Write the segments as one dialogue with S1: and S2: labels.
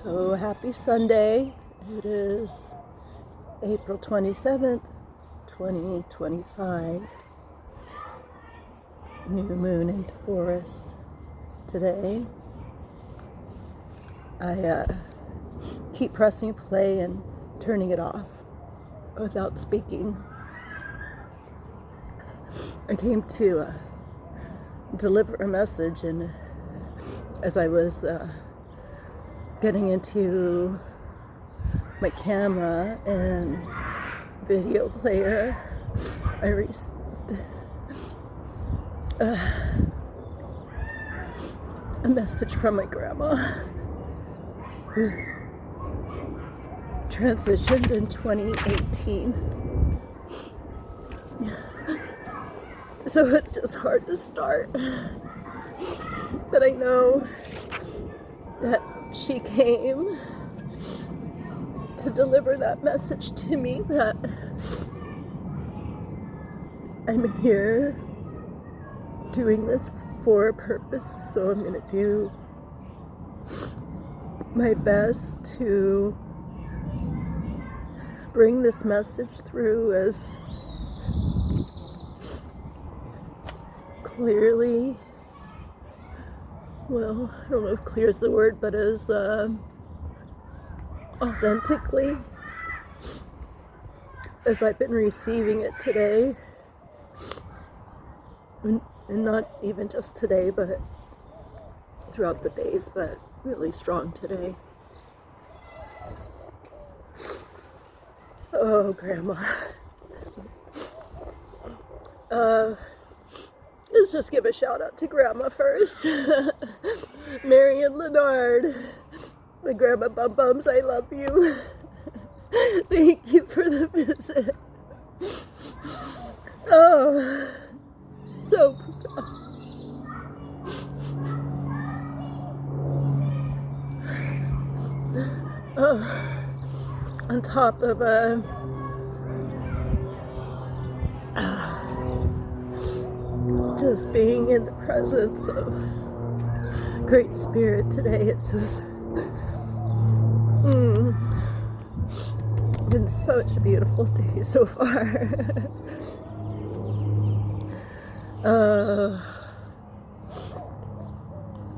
S1: So happy Sunday. It is April 27th, 2025. New moon in Taurus today. I keep pressing play and turning it off without speaking. I came to deliver a message, and as I was getting into my camera and video player, I received a message from my grandma, who's transitioned in 2018. So it's just hard to start, but I know that she came to deliver that message to me, that I'm here doing this for a purpose. So I'm going to do my best to bring this message through as clearly, well, I don't know if clear is the word, but as authentically as I've been receiving it today. And not even just today, but throughout the days, but really strong today. Oh, Grandma. Let's just give a shout out to Grandma first. Marion Leonard, the Grandma Bum Bums, I love you. Thank you for the visit. Oh, so profound. Oh, on top of just being in the presence of Great Spirit today, it's just been such a beautiful day so far.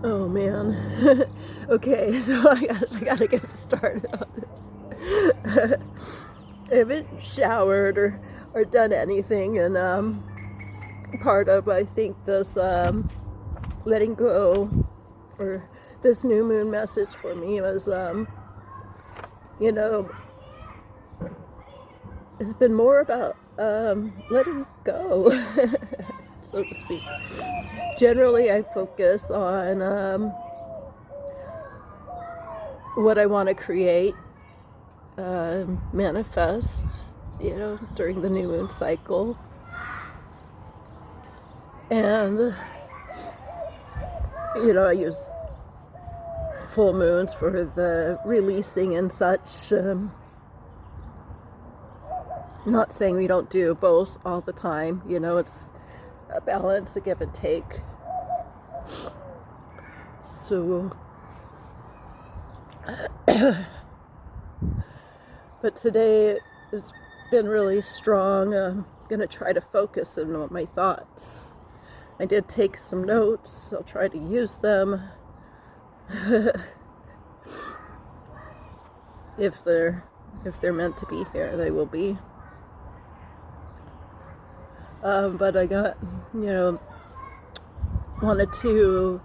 S1: Oh man. Okay, so I gotta get started on this. I haven't showered or done anything, and part of, I think, this letting go, or this new moon message for me was, it's been more about letting go, so to speak. Generally, I focus on what I want to create, manifest, during the new moon cycle. And, I use full moons for the releasing and such. Not saying we don't do both all the time. It's a balance, a give and take. So, but today it's been really strong. I'm going to try to focus on my thoughts. I did take some notes. I'll try to use them. If they're meant to be here, they will be. But I wanted to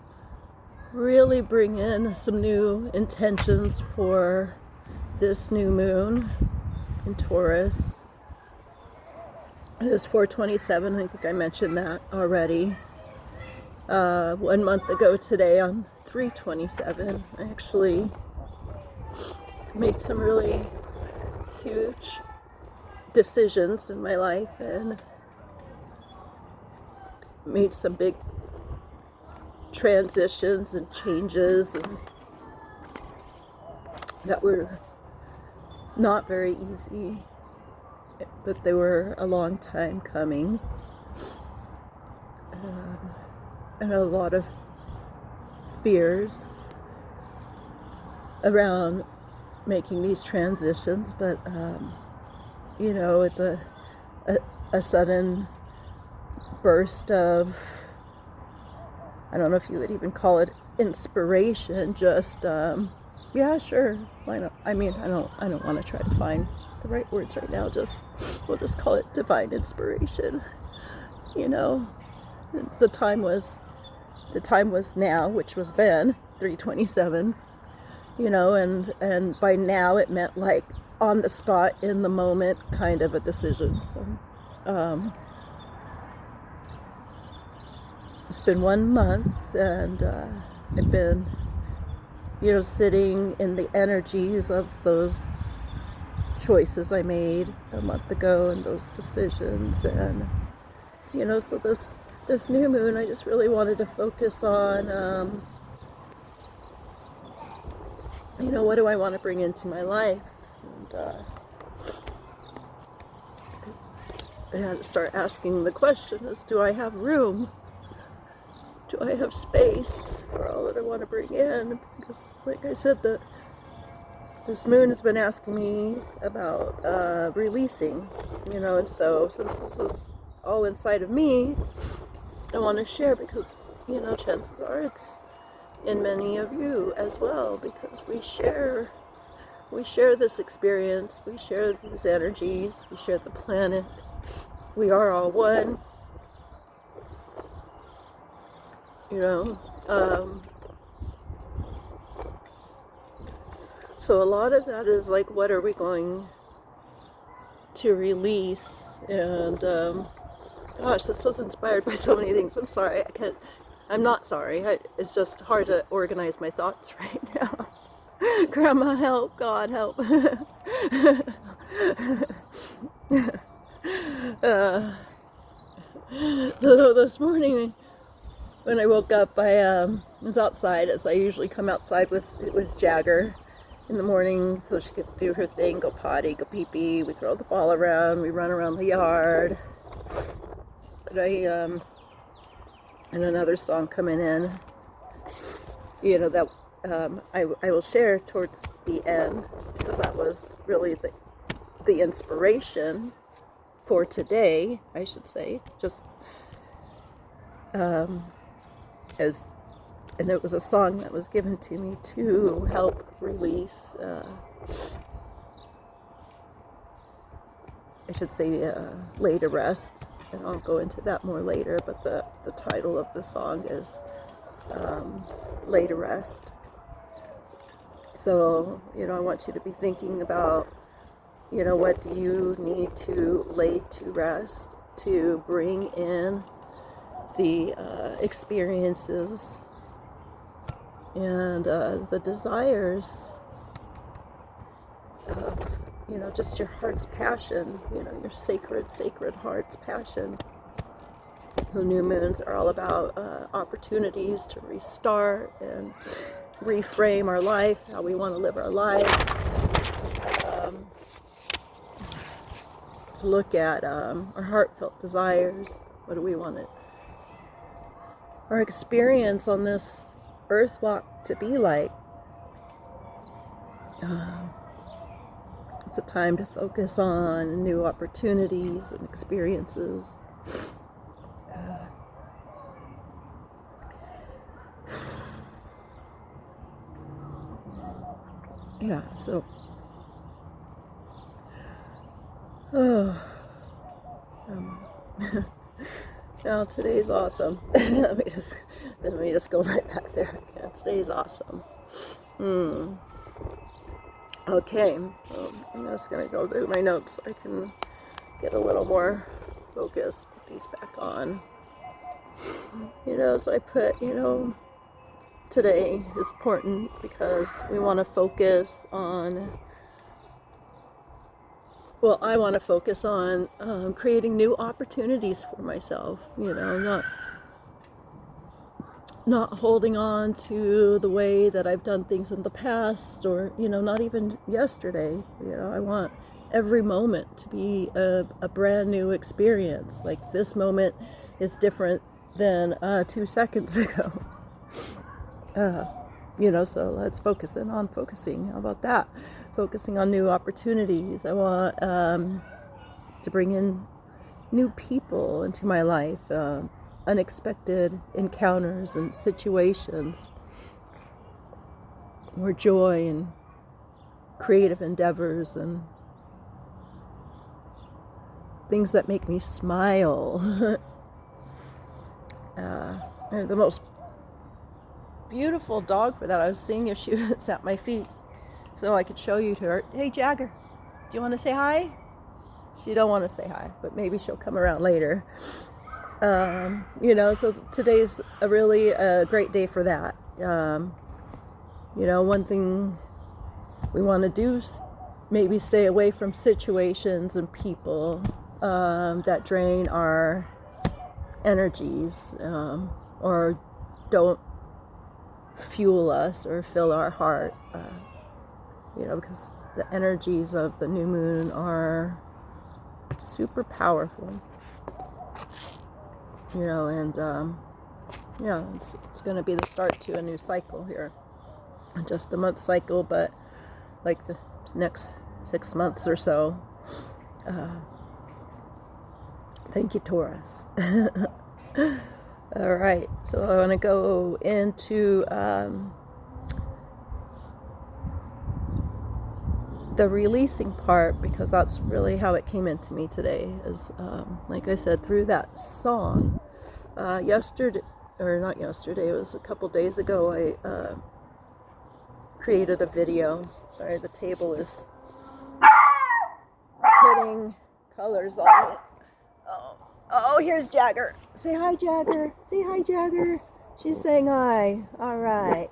S1: really bring in some new intentions for this new moon in Taurus. It is 4/27. I think I mentioned that already. 1 month ago today, on 3/27, I actually made some really huge decisions in my life and made some big transitions and changes, and that were not very easy, but they were a long time coming, and a lot of fears around making these transitions, but with a sudden burst of, I don't know if you would even call it inspiration, just yeah, sure, why not? I mean, I don't want to try to find the right words right now. We'll just call it divine inspiration. The time was now, which was then 3:27. And by now it meant like on the spot, in the moment kind of a decision. So it's been 1 month, and I've been sitting in the energies of those choices I made a month ago, and those decisions. And so this new moon, I just really wanted to focus on what do I want to bring into my life? And I had to start asking the question is, do I have room? Do I have space for all that I want to bring in? Because, like I said, this moon has been asking me about releasing, and so since this is all inside of me, I want to share, because, chances are it's in many of you as well, because we share this experience, we share these energies, we share the planet, we are all one, so a lot of that is like, what are we going to release? And gosh, this was inspired by so many things. I'm sorry, I'm not sorry. It's just hard to organize my thoughts right now. Grandma, help. God, help. So this morning, when I woke up, I was outside, as I usually come outside with Jagger in the morning, so she could do her thing, go potty, go pee-pee. We throw the ball around, we run around the yard. But and another song coming in, that I will share towards the end, because that was really the inspiration for today, I should say. Just and it was a song that was given to me to help release, I should say, lay to rest, and I'll go into that more later, but the title of the song is Lay to Rest. So, I want you to be thinking about, what do you need to lay to rest to bring in the experiences and the desires of, just your heart's passion, your sacred heart's passion. The new moons are all about opportunities to restart and reframe our life, how we want to live our life. To look at our heartfelt desires. What do we want our experience on this earth walk to be like? It's a time to focus on new opportunities and experiences. Yeah, so well, today's awesome. let me just go right back there again. Today's awesome. Okay, I'm just gonna go do my notes so I can get a little more focused. Put these back on. So I put, today is important because we want to focus on, I want to focus on creating new opportunities for myself, not holding on to the way that I've done things in the past, or, not even yesterday. I want every moment to be a brand new experience. Like, this moment is different than 2 seconds ago. So let's focus in on focusing. How about that? Focusing on new opportunities. I want to bring in new people into my life, unexpected encounters and situations, more joy and creative endeavors and things that make me smile. The most beautiful dog for that. I was seeing if she was at my feet so I could show you to her. Hey Jagger, do you want to say hi? She don't want to say hi, but maybe she'll come around later. So today's a really great day for that. One thing we want to do is maybe stay away from situations and people that drain our energies or don't fuel us or fill our heart, because the energies of the new moon are super powerful, it's going to be the start to a new cycle here. Just a month cycle, but like the next 6 months or so. Thank you, Taurus. All right, so I want to go into the releasing part, because that's really how it came into me today, is like I said, through that song. Yesterday, or not yesterday, it was a couple days ago, I created a video. Sorry, the table is putting colors on it. Oh, here's Jagger. Say hi, Jagger. Say hi, Jagger. She's saying hi. All right.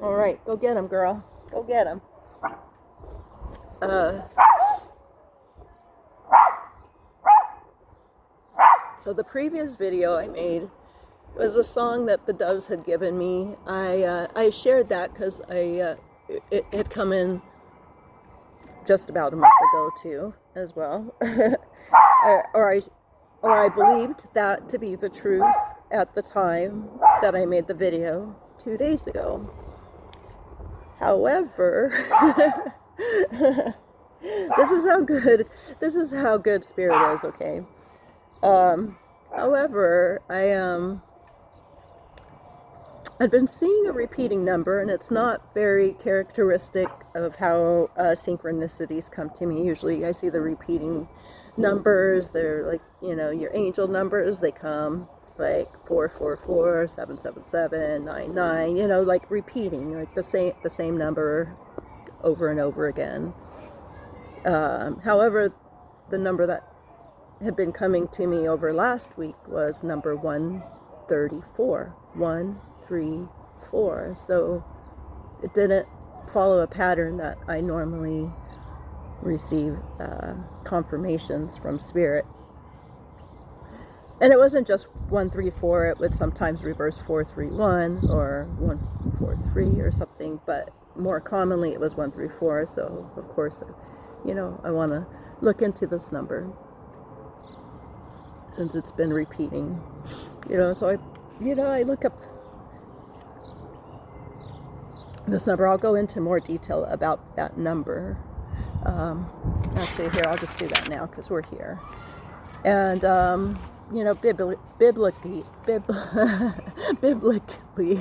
S1: All right, go get him, girl. Go get him. So the previous video I made was a song that the doves had given me. I shared that because it had come in just about a month ago too, as well. or I believed that to be the truth at the time that I made the video 2 days ago. However, this is how good Spirit is, okay? However, I've been seeing a repeating number, and it's not very characteristic of how synchronicities come to me. Usually I see the repeating numbers. They're like, your angel numbers. They come like 444, 777, 99, like repeating, like the same number over and over again. However, the number that had been coming to me over last week was number 134. 134. So it didn't follow a pattern that I normally receive confirmations from Spirit. And it wasn't just 134, it would sometimes reverse 431 or 143 or something, but more commonly it was 134. So of course, I want to look into this number since it's been repeating, so I look up this number. I'll go into more detail about that number. Actually, here, I'll just do that now because we're here. And, biblically,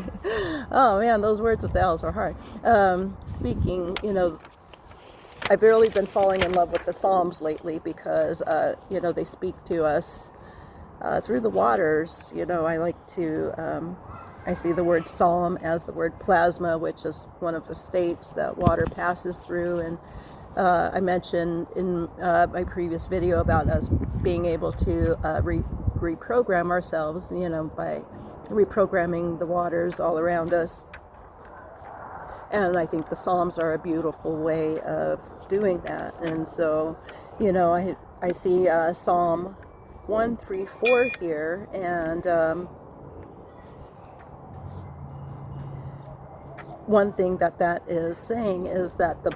S1: oh man, those words with the L's are hard. Speaking, I've really been falling in love with the Psalms lately because, they speak to us through the waters. I like to, I see the word psalm as the word plasma, which is one of the states that water passes through. And I mentioned in my previous video about us being able to reprogram ourselves, by reprogramming the waters all around us. And I think the Psalms are a beautiful way of doing that. And so, I see Psalm 134 here, and one thing that is saying is that the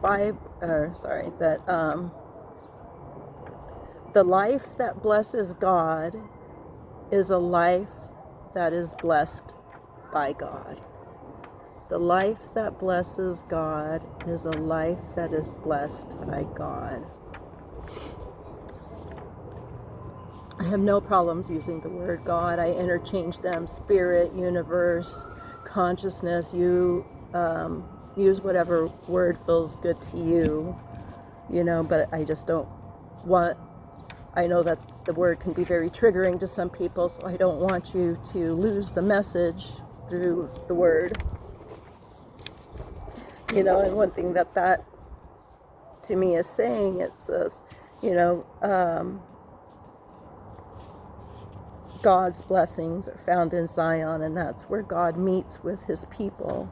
S1: life that blesses God is a life that is blessed by God. The life that blesses God is a life that is blessed by God. I have no problems using the word God. I interchange them: spirit, universe, consciousness. You use whatever word feels good to you, but I just don't want, I know that the word can be very triggering to some people, so I don't want you to lose the message through the word. And one thing that to me is saying, it says, God's blessings are found in Zion, and that's where God meets with his people.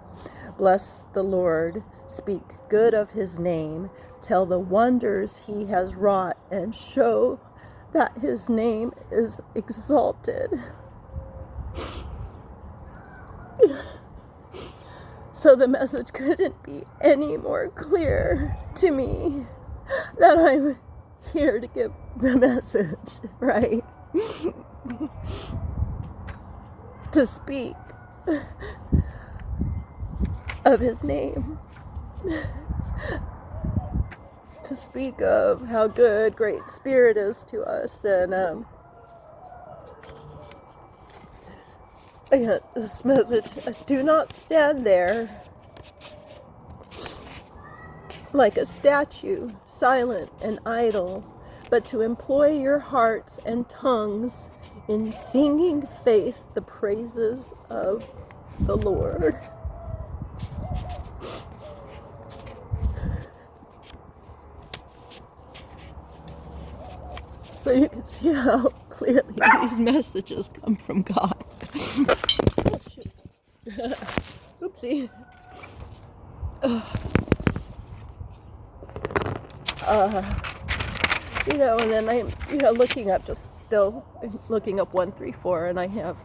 S1: Bless the Lord, speak good of his name, tell the wonders he has wrought, and show that his name is exalted. So the message couldn't be any more clear to me that I'm here to give the message, right? To speak of his name, to speak of how good Great Spirit is to us. And this message: do not stand there like a statue, silent and idle, but to employ your hearts and tongues in singing faith the praises of the Lord. So you can see how clearly these messages come from God. Oopsie. And then I'm, still looking up 134, and I have,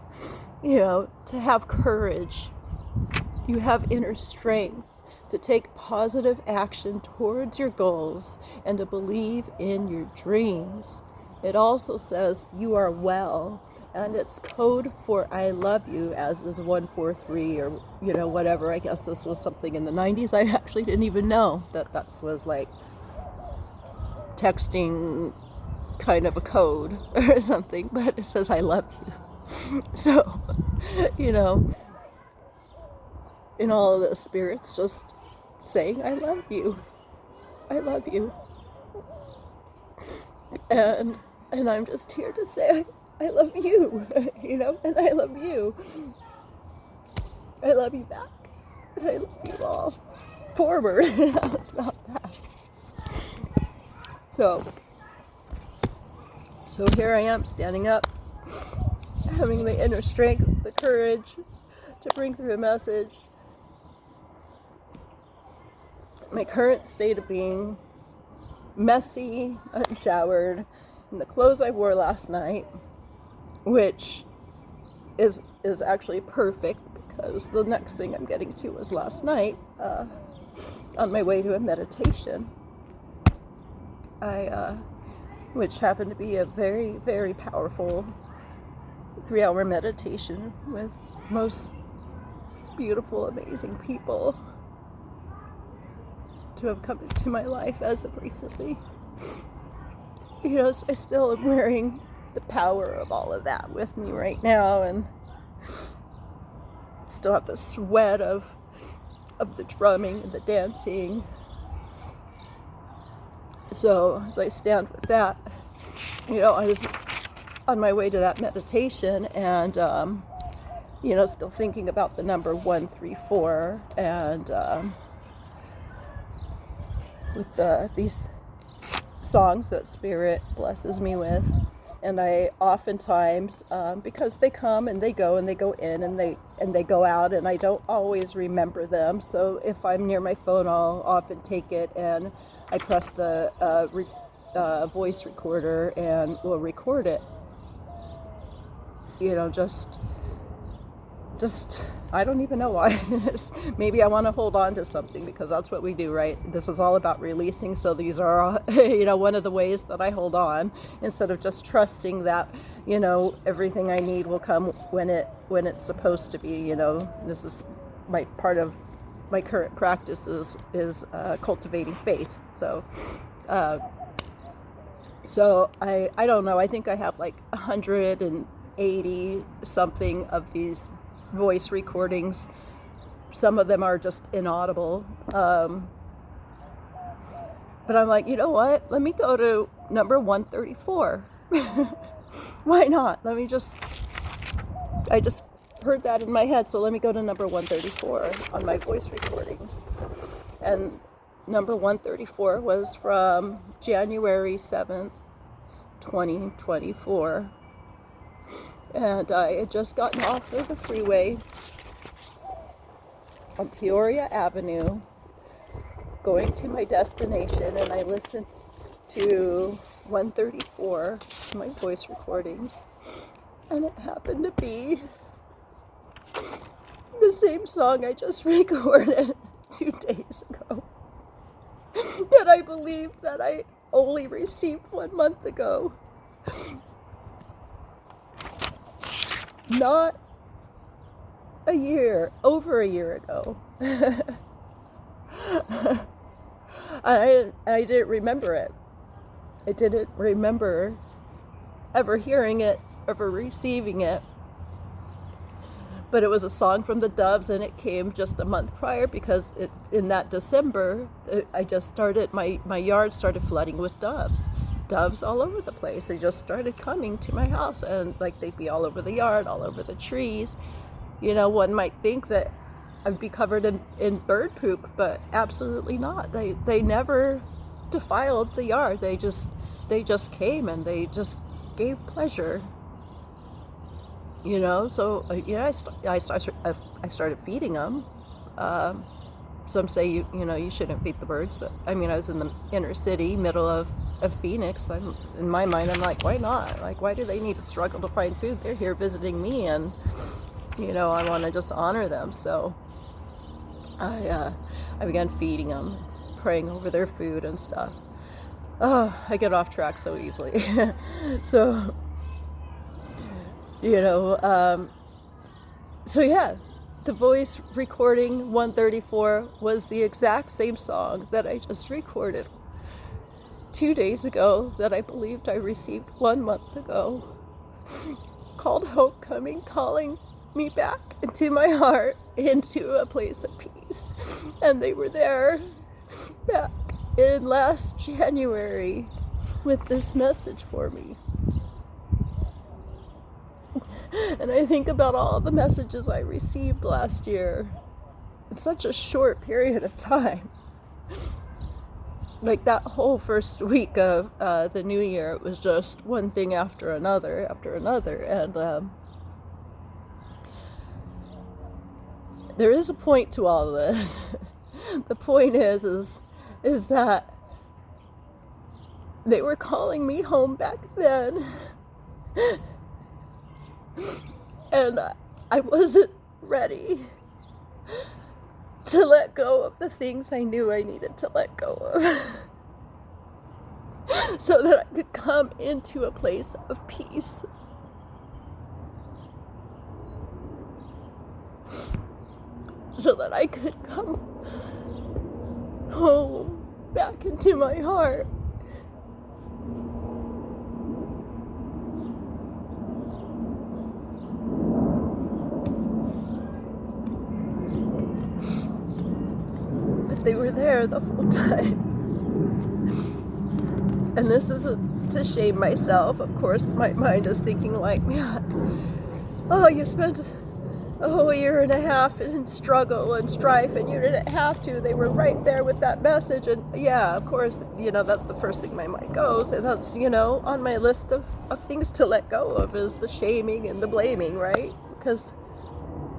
S1: to have courage. You have inner strength to take positive action towards your goals and to believe in your dreams. It also says you are well, and it's code for I love you, as is 143 or, whatever. I guess this was something in the 90s. I actually didn't even know that was like texting kind of a code or something, but it says I love you. So, in all of the spirits just saying I love you. I love you. And I'm just here to say I love you, and I love you. I love you back. And I love you all. Forward. It's about that. So here I am, standing up, having the inner strength, the courage to bring through a message. My current state of being: messy, unshowered, in the clothes I wore last night, which is actually perfect, because the next thing I'm getting to was last night, on my way to a meditation. Which happened to be a very, very powerful 3-hour meditation with most beautiful, amazing people to have come into my life as of recently. So I still am wearing the power of all of that with me right now, and still have the sweat of the drumming and the dancing. So as I stand with that, I was on my way to that meditation, and still thinking about the number 134, and with these songs that Spirit blesses me with. And I oftentimes, because they come and they go and they go in and they go out, and I don't always remember them. So if I'm near my phone, I'll often take it and I press the voice recorder and will record it. Just I don't even know why. Maybe I want to hold on to something, because that's what we do, right? This is all about releasing. So these are, one of the ways that I hold on, instead of just trusting that, everything I need will come when it's supposed to be. This is my part of my current practice is cultivating faith. So I don't know. I think I have like 180 something of these voice recordings. Some of them are just inaudible. But I'm like, you know what? Let me go to number 134. Why not? I just heard that in my head, so let me go to number 134 on my voice recordings. And number 134 was from January 7th, 2024. And I had just gotten off of the freeway on Peoria Avenue, going to my destination, and I listened to 134, my voice recordings, and it happened to be the same song I just recorded 2 days ago that I believed that I only received 1 month ago. Not over a year ago. I didn't remember it. I didn't remember ever hearing it, ever receiving it. But it was a song from the Doves, and it came just a month prior, because in that December, I just started, my yard started flooding with doves. Doves all over the place. They just started coming to my house, and like they'd be all over the yard, all over the trees. One might think that I'd be covered in bird poop, but absolutely not. They never defiled the yard. They just came, and they just gave pleasure. So I started feeding them. Some say you shouldn't feed the birds, but I was in the inner city, middle of Phoenix. In my mind, I'm like, why not? Like, why do they need to struggle to find food? They're here visiting me, and I want to just honor them. So I began feeding them, praying over their food and stuff. Oh, I get off track so easily. So the voice recording 134 was the exact same song that I just recorded 2 days ago, that I believed I received 1 month ago, called Homecoming, calling me back into my heart, into a place of peace. And they were there back in last January with this message for me. And I think about all the messages I received last year in such a short period of time. Like that whole first week of the new year, it was just one thing after another. And there is a point to all of this. The point is that they were calling me home back then. And I wasn't ready to let go of the things I knew I needed to let go of, so that I could come into a place of peace. So that I could come home, back into my heart. They were there the whole time. And this isn't to shame myself. Of course, my mind is thinking like, man, you spent a whole year and a half in struggle and strife, and you didn't have to. They were right there with that message. And yeah, of course, that's the first thing my mind goes. And that's, on my list of things to let go of is the shaming and the blaming, right? Because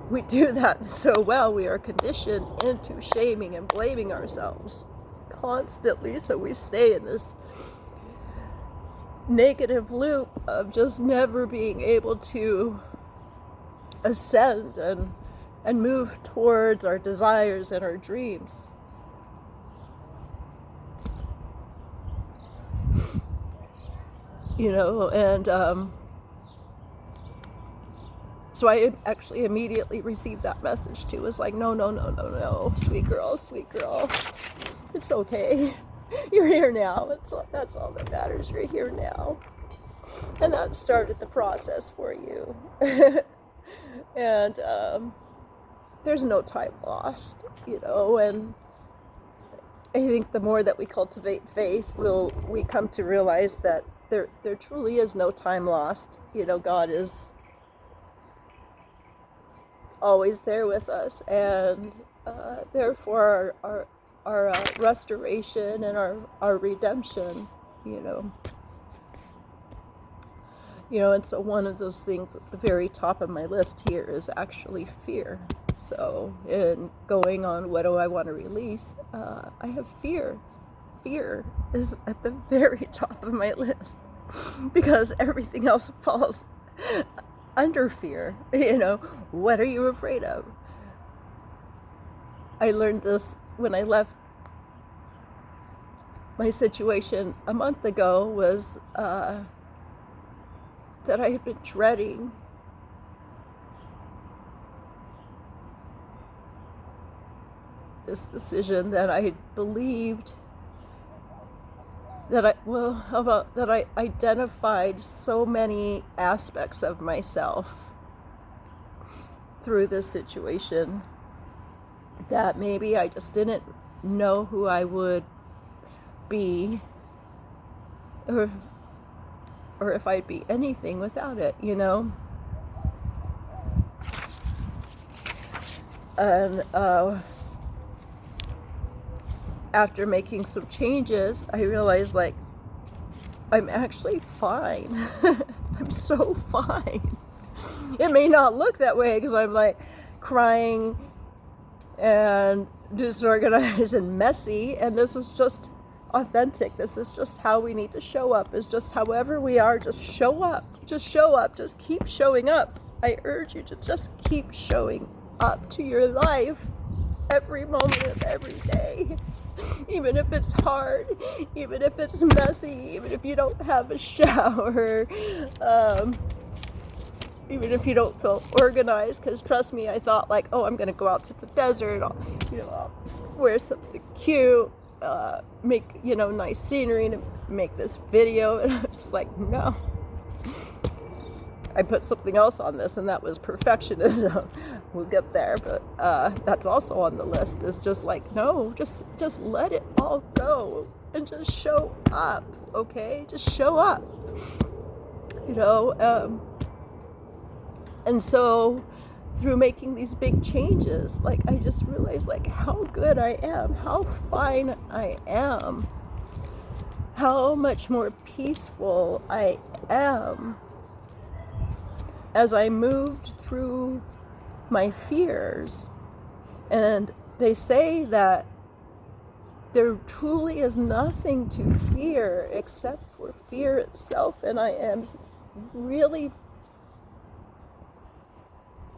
S1: we do that so well. We are conditioned into shaming and blaming ourselves constantly. So we stay in this negative loop of just never being able to ascend and move towards our desires and our dreams. And so I actually immediately received that message too. It was like, no, sweet girl, it's okay. You're here now. That's all that matters. You're here now. And that started the process for you. And there's no time lost, and I think the more that we cultivate faith, we come to realize that there truly is no time lost. God is always there with us, and therefore our restoration and our redemption, and so one of those things at the very top of my list here is actually fear. So in going on what do I want to release, I have fear. Fear is at the very top of my list because everything else falls under fear. What are you afraid of? I learned this when I left my situation a month ago, was that I had been dreading this decision that I believed that I identified so many aspects of myself through this situation that maybe I just didn't know who I would be, or if I'd be anything without it, And after making some changes, I realized, like, I'm actually fine. I'm so fine. It may not look that way because I'm like crying and disorganized and messy, and this is just authentic. This is just how we need to show up. Is just however we are, just show up. Just show up. Just keep showing up. I urge you to just keep showing up to your life every moment of every day. Even if it's hard, even if it's messy, even if you don't have a shower, even if you don't feel organized, because trust me, I thought like, oh, I'm going to go out to the desert, I'll wear something cute, make, nice scenery to make this video, and I'm just like, no. I put something else on this, and that was perfectionism. We'll get there, but that's also on the list. Is just like, no, just let it all go and just show up, okay? Just show up, And so through making these big changes, like, I just realized, like, how good I am, how fine I am, how much more peaceful I am as I moved through my fears. And they say that there truly is nothing to fear except for fear itself. And I am really,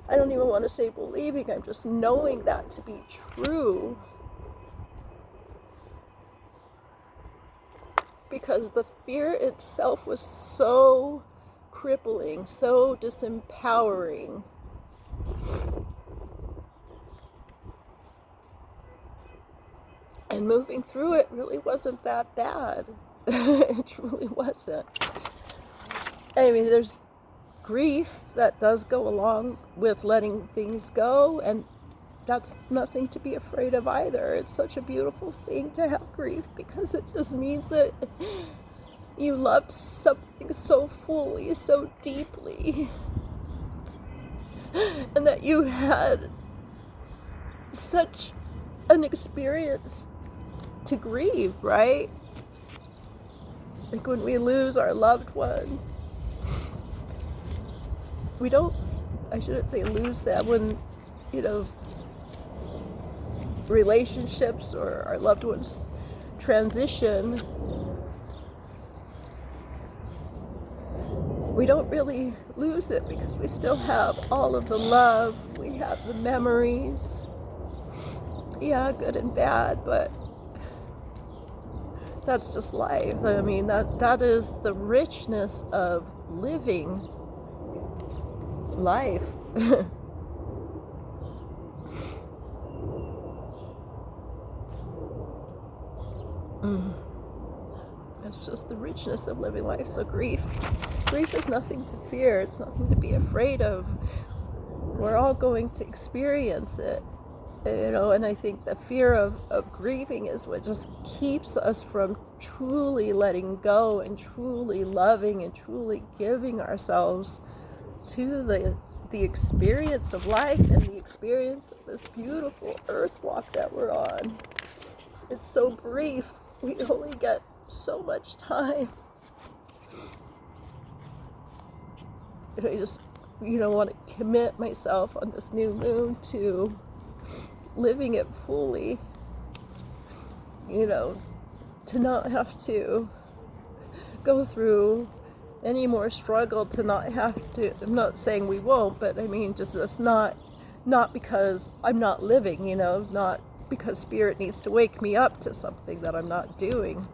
S1: I don't even want to say believing, I'm just knowing that to be true. Because the fear itself was so crippling, so disempowering. And moving through it really wasn't that bad. It truly wasn't. I mean, there's grief that does go along with letting things go, and that's nothing to be afraid of either. It's such a beautiful thing to have grief, because it just means that you loved something so fully, so deeply, and that you had such an experience to grieve, right? Like when we lose our loved ones, I shouldn't say lose them, when, relationships or our loved ones transition, we don't really lose it, because we still have all of the love, we have the memories, yeah, good and bad, but that's just life. I mean, that is the richness of living life. That's just the richness of living life. So grief is nothing to fear. It's nothing to be afraid of. We're all going to experience it, and I think the fear of grieving is what just keeps us from truly letting go and truly loving and truly giving ourselves to the experience of life and the experience of this beautiful earth walk that we're on. It's so brief. We only get so much time. And I just, want to commit myself on this new moon to living it fully. To not have to go through any more struggle, to not have to, I'm not saying we won't, but I mean, just it's not because I'm not living, not because spirit needs to wake me up to something that I'm not doing.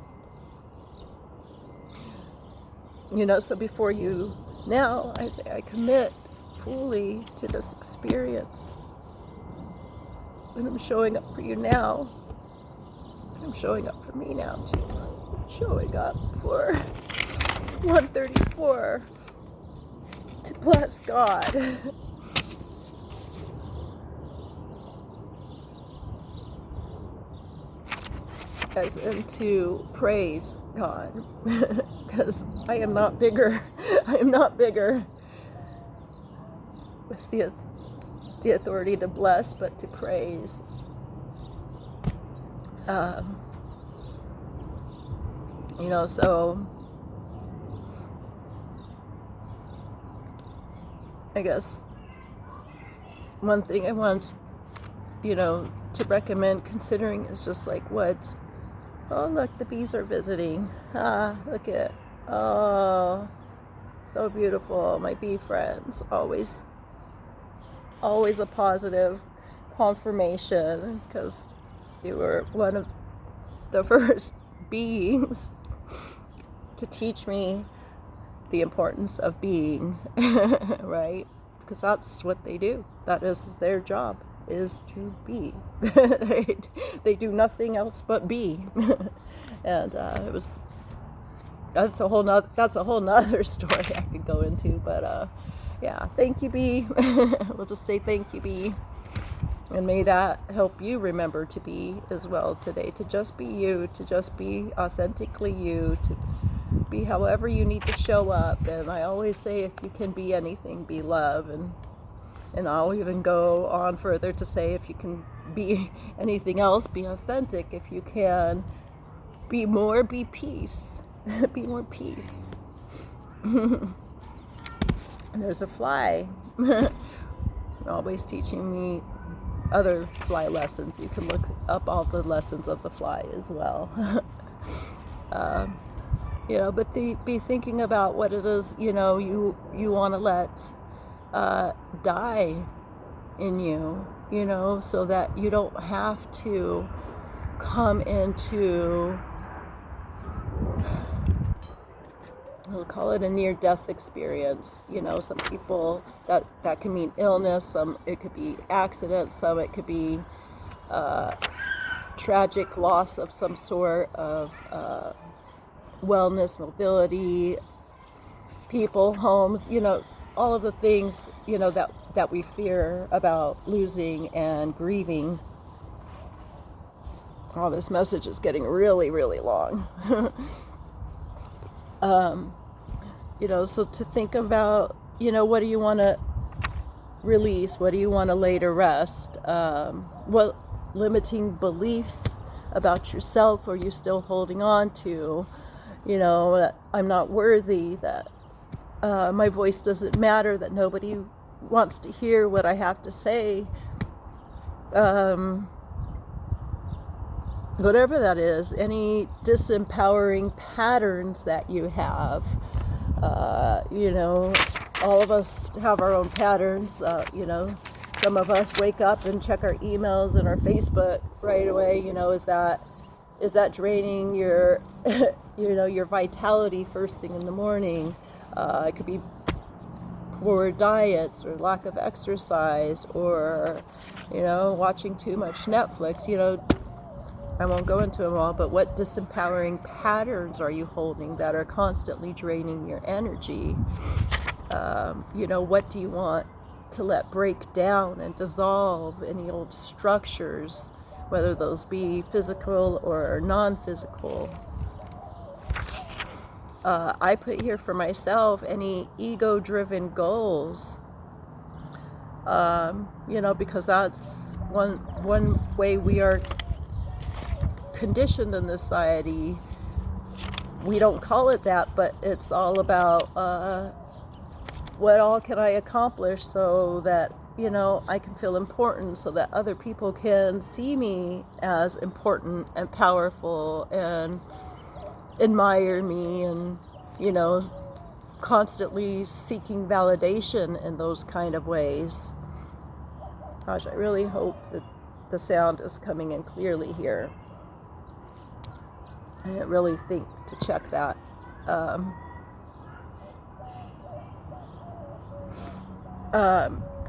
S1: So before you, now I say I commit fully to this experience. And I'm showing up for you now. I'm showing up for me now too. I'm showing up for 134 to bless God. As in to praise God, because I am not bigger. I am not bigger with the authority to bless, but to praise. So I guess one thing I want, to recommend considering is just like what. Oh, look, the bees are visiting. Look at, oh, so beautiful. My bee friends, always a positive confirmation, because you were one of the first beings to teach me the importance of being, right? Because that's what they do. That is their job, is to be. They do nothing else but be. And that's a whole nother story I could go into, but yeah, thank you, bee. We'll just say thank you, bee, and may that help you remember to be as well today, to just be you, to just be authentically you, to be however you need to show up. And I always say, if you can be anything, be love. And I'll even go on further to say, if you can be anything else, be authentic. If you can be more, be peace. Be more peace. And there's a fly always teaching me other fly lessons. You can look up all the lessons of the fly as well. But be thinking about what it is, you want to let die in you, so that you don't have to come into, we'll call it a near-death experience. Some people, that can mean illness, some it could be accident, some it could be tragic loss of some sort of wellness, mobility, people, homes, all of the things, that we fear about losing and grieving. Oh, this message is getting really, really long. So to think about, what do you want to release? What do you want to lay to rest? What limiting beliefs about yourself are you still holding on to? That I'm not worthy, that my voice doesn't matter, that nobody wants to hear what I have to say. Whatever that is, any disempowering patterns that you have, all of us have our own patterns. You know, some of us wake up and check our emails and our Facebook right away. You know, is that draining your, you know, your vitality first thing in the morning? It could be poor diets or lack of exercise, or, you know, watching too much Netflix. You know, I won't go into them all, but what disempowering patterns are you holding that are constantly draining your energy? You know, what do you want to let break down and dissolve? Any old structures, whether those be physical or non-physical. I put here for myself any ego-driven goals, you know, because that's one way we are conditioned in this society. We don't call it that, but it's all about what all can I accomplish so that, you know, I can feel important, so that other people can see me as important and powerful and admire me, and, you know, constantly seeking validation in those kind of ways. Gosh, I really hope that the sound is coming in clearly here. I didn't really think to check that.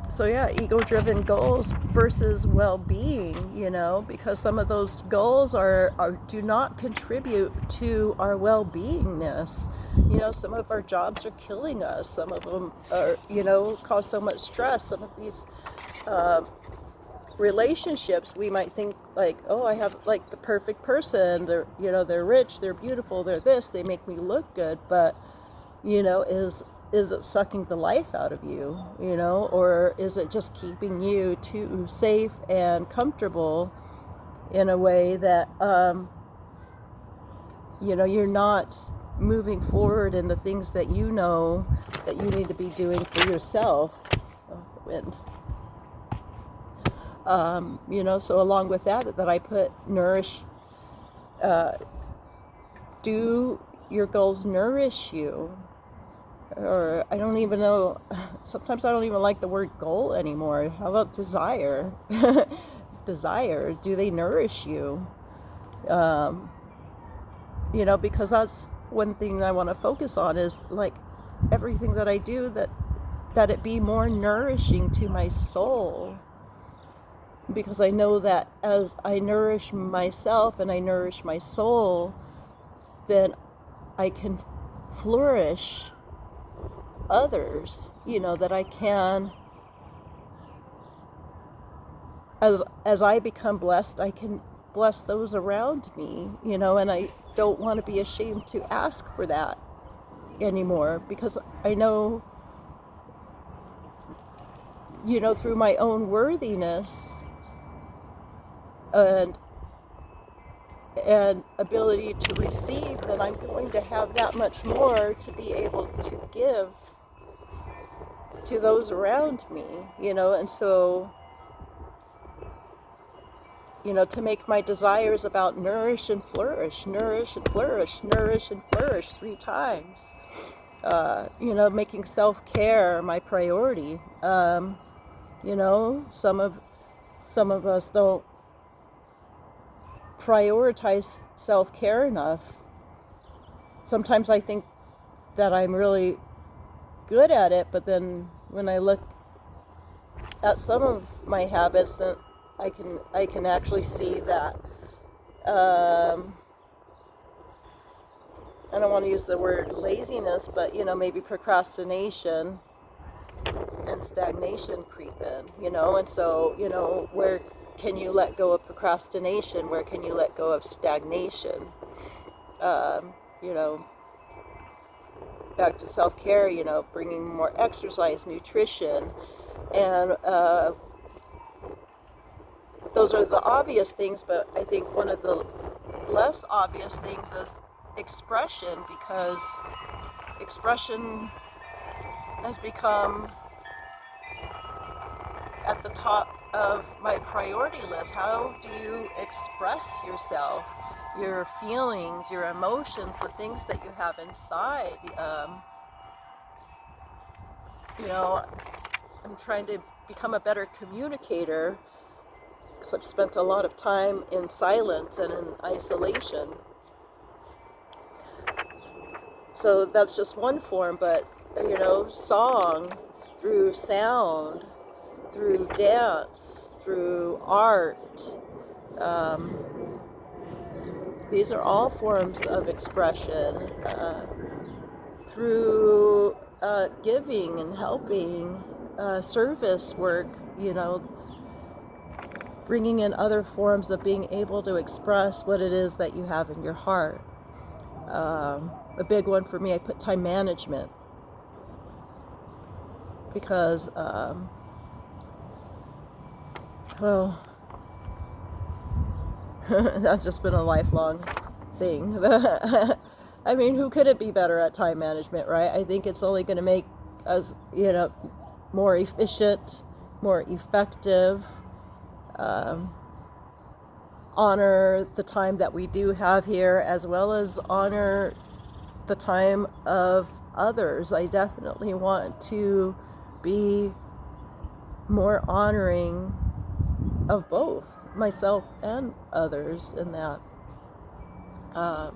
S1: So yeah, ego-driven goals versus well-being, you know, because some of those goals do not contribute to our well-beingness. You know, some of our jobs are killing us. Some of them are, you know, cause so much stress. Some of these relationships, we might think like, oh, I have like the perfect person. They're, you know, they're rich, they're beautiful, they're this, they make me look good, but, you know, is it sucking the life out of you, you know, or is it just keeping you too safe and comfortable in a way that, you know, you're not moving forward in the things that you know that you need to be doing for yourself. Oh, the wind. You know, so along with that I put nourish. Do your goals nourish you? Or I don't even know, sometimes I don't even like the word goal anymore. How about desire? Desire, do they nourish you? You know, because that's one thing that I want to focus on, is like everything that I do, that it be more nourishing to my soul. Because I know that as I nourish myself and I nourish my soul, then I can flourish others, you know, that I can, as I become blessed, I can bless those around me, you know, and I don't want to be ashamed to ask for that anymore, because I know, you know, through my own worthiness and ability to receive, that I'm going to have that much more to be able to give to those around me, you know. And so, you know, to make my desires about nourish and flourish, nourish and flourish, nourish and flourish 3 times. You know, making self-care my priority. You know, some of us don't prioritize self-care enough. Sometimes I think that I'm really good at it, but then when I look at some of my habits, then I can actually see that I don't want to use the word laziness, but, you know, maybe procrastination and stagnation creep in, you know. And so, you know, where can you let go of procrastination? Where can you let go of stagnation? You know, back to self-care, you know, bringing more exercise, nutrition, and those are the obvious things, but I think one of the less obvious things is expression, because expression has become at the top of my priority list. How do you express yourself, your feelings, your emotions, the things that you have inside? you know, I'm trying to become a better communicator because I've spent a lot of time in silence and in isolation. So that's just one form, but, you know, song, through sound, through dance, through art. These are all forms of expression. Through giving and helping, service work, you know, bringing in other forms of being able to express what it is that you have in your heart. A big one for me, I put time management, because, well, that's just been a lifelong thing. I mean, who couldn't be better at time management, right? I think it's only going to make us, you know, more efficient, more effective, honor the time that we do have here, as well as honor the time of others. I definitely want to be more honoring of both myself and others in that. I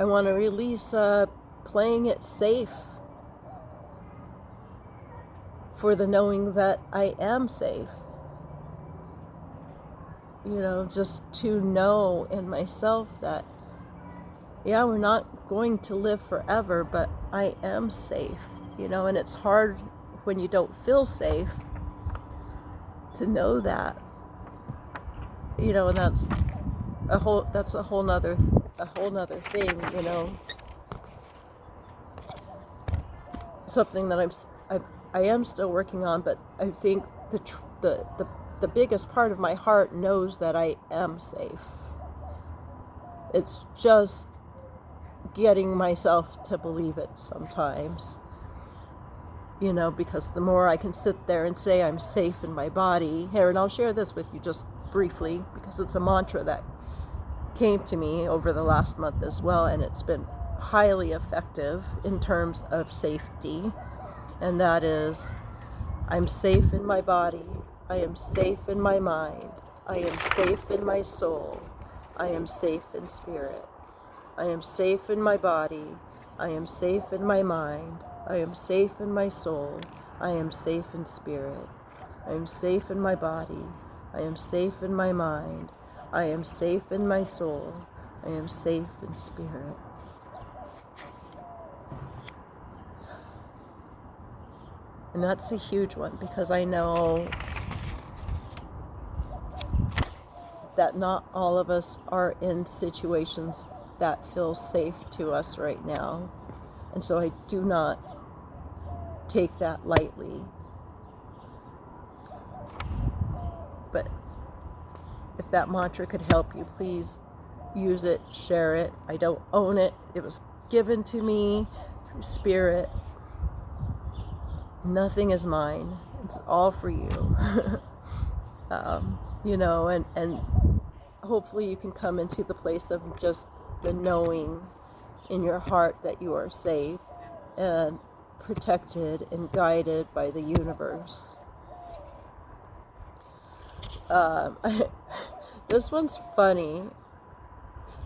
S1: want to release playing it safe, for the knowing that I am safe. You know, just to know in myself that, yeah, we're not going to live forever, but I am safe, you know, and it's hard when you don't feel safe to know that, you know, and that's a whole nother thing, you know, something that I am still working on, but I think the biggest part of my heart knows that I am safe. It's just getting myself to believe it sometimes, you know, because the more I can sit there and say I'm safe in my body here, and I'll share this with you just briefly because it's a mantra that came to me over the last month as well, and it's been highly effective in terms of safety, and that is, I'm safe in my body, I am safe in my mind, I am safe in my soul, I am safe in spirit, I am safe in my body, I am safe in my mind, I am safe in my soul, I am safe in spirit, I am safe in my body, I am safe in my mind, I am safe in my soul, I am safe in spirit. And that's a huge one, because I know that not all of us are in situations that feel safe to us right now. And so I do not take that lightly. But if that mantra could help you, please use it, share it. I don't own it. It was given to me through spirit. Nothing is mine. It's all for you. You know, and hopefully you can come into the place of just the knowing in your heart that you are safe and protected and guided by the universe. This one's funny.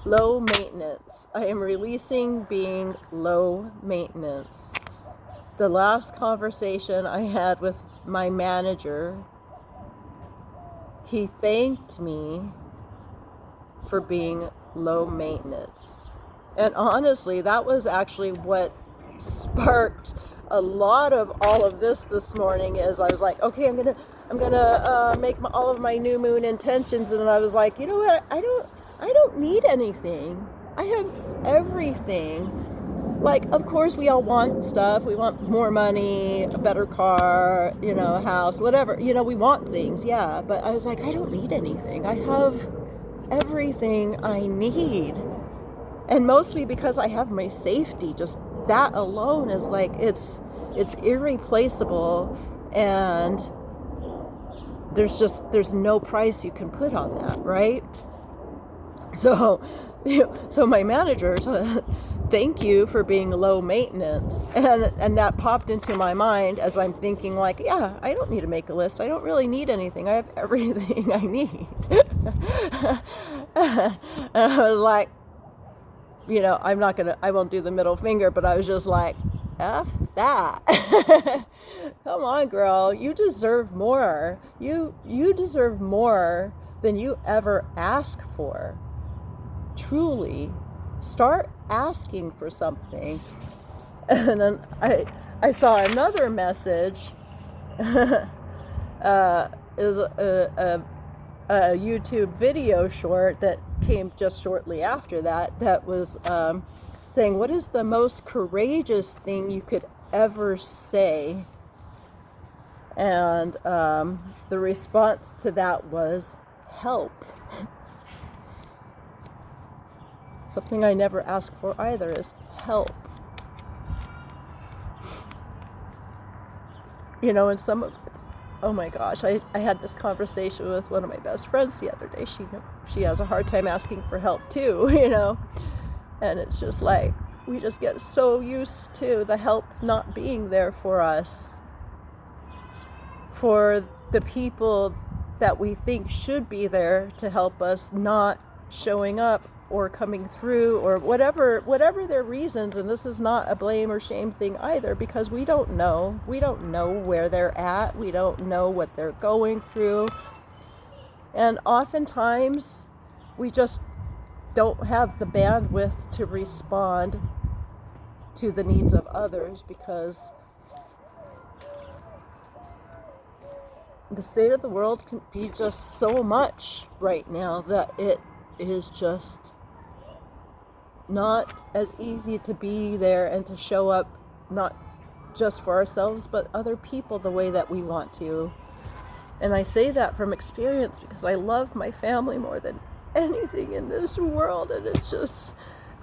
S1: Low maintenance. I am releasing being low maintenance. The last conversation I had with my manager, he thanked me for being low maintenance. And honestly, that was actually what sparked a lot of all of this morning. Is I was like, okay, I'm gonna make all of my new moon intentions, and I was like, you know what? I don't need anything. I have everything. Like, of course, we all want stuff. We want more money, a better car, you know, a house, whatever. You know, we want things, yeah. But I was like, I don't need anything. I have everything I need. And mostly because I have my safety. Just that alone is like, it's irreplaceable. And there's no price you can put on that, right? So my manager, thank you for being low maintenance. And that popped into my mind as I'm thinking like, yeah, I don't need to make a list. I don't really need anything. I have everything I need. And I was like, I won't do the middle finger, but I was just like, F that. Come on, girl. You deserve more. You deserve more than you ever ask for. Truly. Start asking for something. And then I saw another message. It was a YouTube video short that came just shortly after that was saying, what is the most courageous thing you could ever say? And the response to that was help. Something I never ask for either is help. And oh my gosh, I had this conversation with one of my best friends the other day. She has a hard time asking for help too, and it's just like, we just get so used to the help not being there for us, for the people that we think should be there to help us not showing up or coming through, or whatever their reasons. And this is not a blame or shame thing either, because we don't know where they're at, we don't know what they're going through, and oftentimes we just don't have the bandwidth to respond to the needs of others, because the state of the world can be just so much right now that it is just not as easy to be there and to show up, not just for ourselves, but other people the way that we want to. And I say that from experience, because I love my family more than anything in this world, and it's just,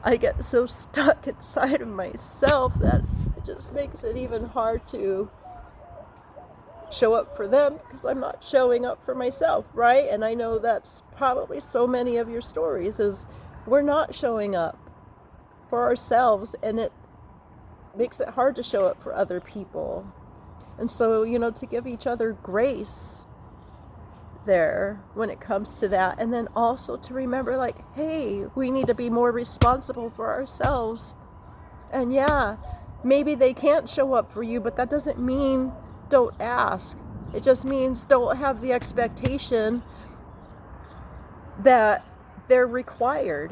S1: I get so stuck inside of myself that it just makes it even hard to show up for them, because I'm not showing up for myself, right? And I know that's probably so many of your stories, is we're not showing up for ourselves, and it makes it hard to show up for other people. And so, to give each other grace there when it comes to that, and then also to remember, like, hey, we need to be more responsible for ourselves. And yeah, maybe they can't show up for you, but that doesn't mean don't ask. It just means don't have the expectation that they're required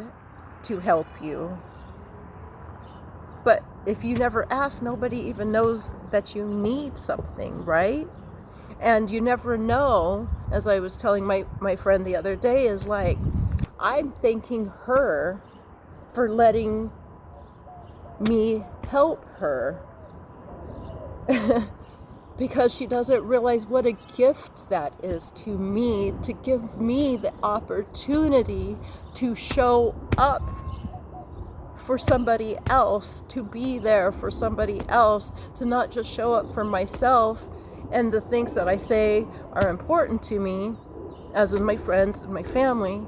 S1: to help you. But if you never ask, nobody even knows that you need something, right? And you never know, as I was telling my friend the other day, is like, I'm thanking her for letting me help her. Because she doesn't realize what a gift that is to me, to give me the opportunity to show up for somebody else, to be there for somebody else, to not just show up for myself and the things that I say are important to me, as in my friends and my family,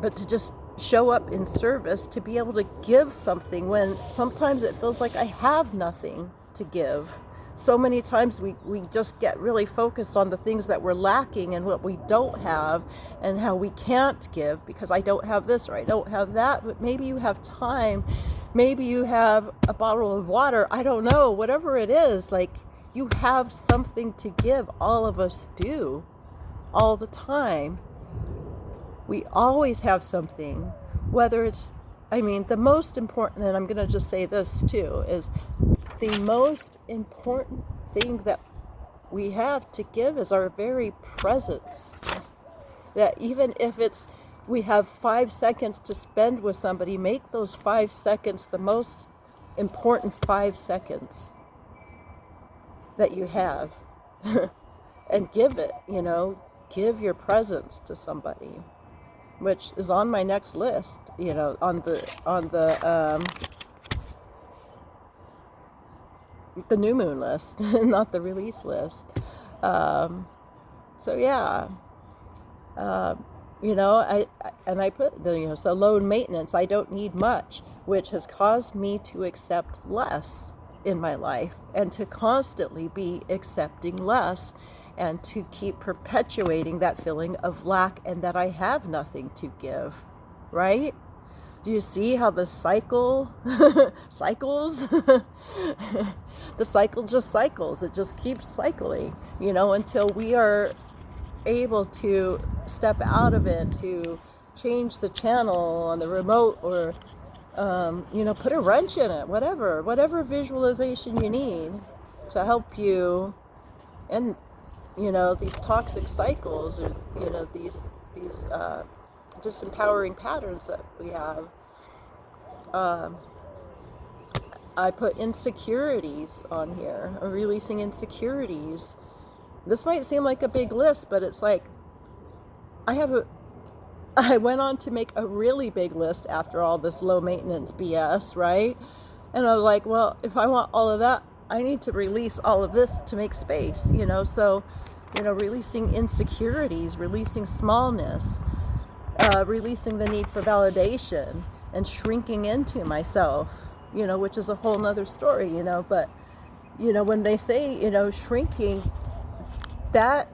S1: but to just show up in service, to be able to give something when sometimes it feels like I have nothing to give. So many times we just get really focused on the things that we're lacking and what we don't have, and how we can't give because I don't have this or I don't have that. But maybe you have time, maybe you have a bottle of water, I don't know, whatever it is, like, you have something to give. All of us do, all the time. We always have something, whether it's, the most important, and I'm going to just say this too, is the most important thing that we have to give is our very presence. That even if we have 5 seconds to spend with somebody, make those 5 seconds the most important 5 seconds that you have. And give it, give your presence to somebody, which is on my next list, on the new moon list, not the release list. So yeah, You know, I put the, you know, so low maintenance, I don't need much, which has caused me to accept less in my life and to constantly be accepting less and to keep perpetuating that feeling of lack and that I have nothing to give, right? Do you see how the cycle cycles? The cycle just cycles. It just keeps cycling, you know, until we are able to step out of it, to change the channel on the remote, or you know, put a wrench in it, whatever visualization you need to help you. And you know, these toxic cycles, or you know, these disempowering patterns that we have. I put insecurities on here. I'm releasing insecurities. This might seem like a big list, but it's like I went on to make a really big list after all this low maintenance BS, right? And I was like, well, if I want all of that, I need to release all of this to make space, you know? So, you know, releasing insecurities, releasing smallness, releasing the need for validation and shrinking into myself, you know, which is a whole nother story, you know. But, you know, when they say, you know, shrinking, that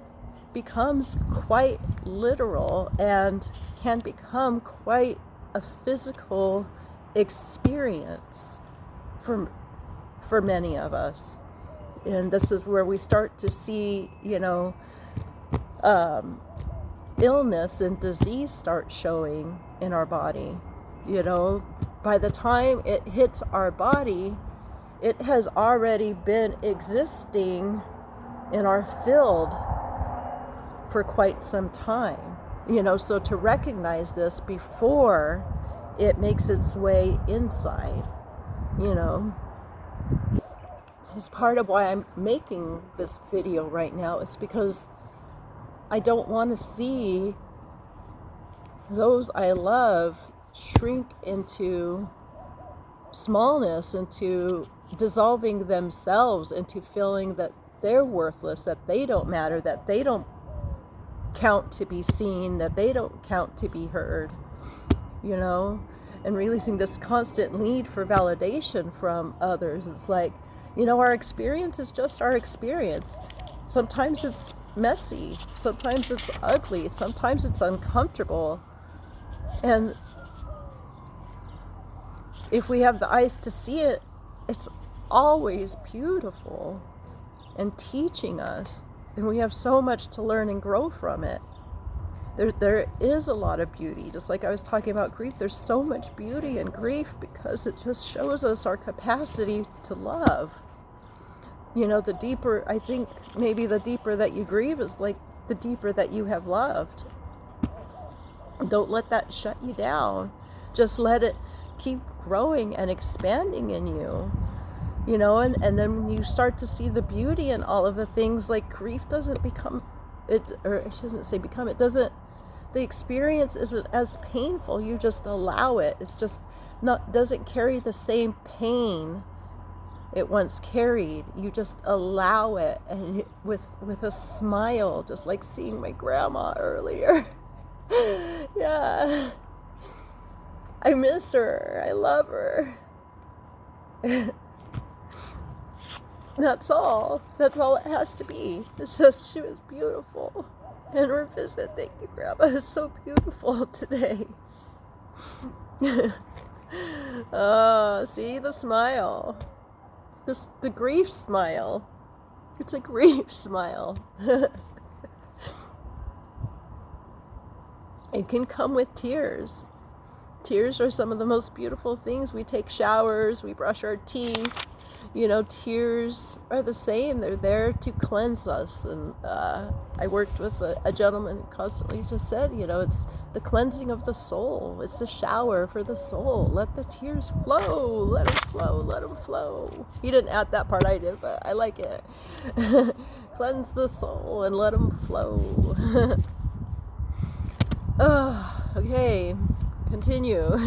S1: becomes quite literal and can become quite a physical experience for many of us. And this is where we start to see, you know, illness and disease start showing in our body. You know, by the time it hits our body, it has already been existing in our field for quite some time. You know, so to recognize this before it makes its way inside, you know. This is part of why I'm making this video right now, is because I don't want to see those I love shrink into smallness, into dissolving themselves, into feeling that they're worthless, that they don't matter, that they don't count to be seen, that they don't count to be heard, you know. And releasing this constant need for validation from others. It's like, you know, our experience is just our experience. Sometimes it's messy, sometimes it's ugly, sometimes it's uncomfortable. And if we have the eyes to see it, it's always beautiful and teaching us. And we have so much to learn and grow from it. There is a lot of beauty. Just like I was talking about grief, there's so much beauty in grief because it just shows us our capacity to love. You know, the deeper, I think maybe the deeper that you grieve is like the deeper that you have loved. Don't let that shut you down. Just let it keep growing and expanding in you. You know, and then when you start to see the beauty in all of the things, like grief doesn't become it, or I shouldn't say become, it doesn't, the experience isn't as painful. You just allow it. It's just not, doesn't carry the same pain it once carried. You just allow it, and with a smile, just like seeing my grandma earlier. Yeah, I miss her, I love her. That's all it has to be. It's just, she was beautiful. And her visit, thank you, Grandma, is so beautiful today. See the smile. The grief smile. It's a grief smile. It can come with tears. Tears are some of the most beautiful things. We take showers, we brush our teeth. You know, tears are the same. They're there to cleanse us. And I worked with a gentleman who constantly just said, you know, it's the cleansing of the soul. It's a shower for the soul. Let the tears flow. Let them flow. Let them flow. He didn't add that part, I did, but I like it. Cleanse the soul and let them flow. Okay, continue.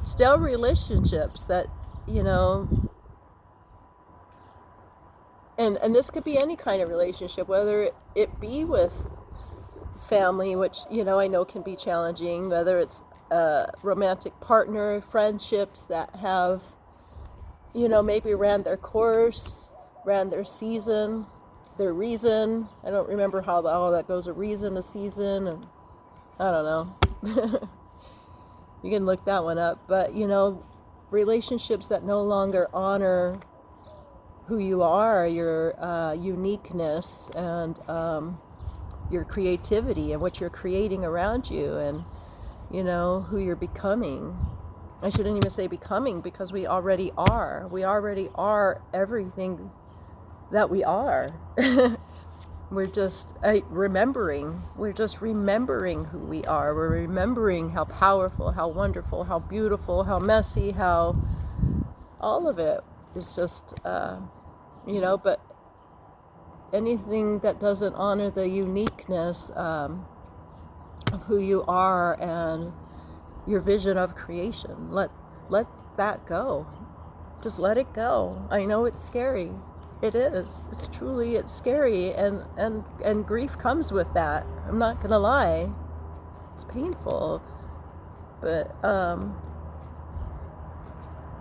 S1: Still relationships that, you know, and this could be any kind of relationship, whether it be with family, which, I know can be challenging, whether it's a romantic partner, friendships that have, maybe ran their course, ran their season, their reason. I don't remember how all that goes, a reason, a season, and I don't know. You can look that one up. But, relationships that no longer honor who you are, your uniqueness, and your creativity, and what you're creating around you, and, who you're becoming. I shouldn't even say becoming, because we already are. We already are everything that we are. We're just remembering. We're just remembering who we are. We're remembering how powerful, how wonderful, how beautiful, how messy, how all of it is just, but anything that doesn't honor the uniqueness of who you are and your vision of creation, let that go. Just let it go. I know it's scary. It is. It's scary, and grief comes with that. I'm not gonna lie. It's painful, but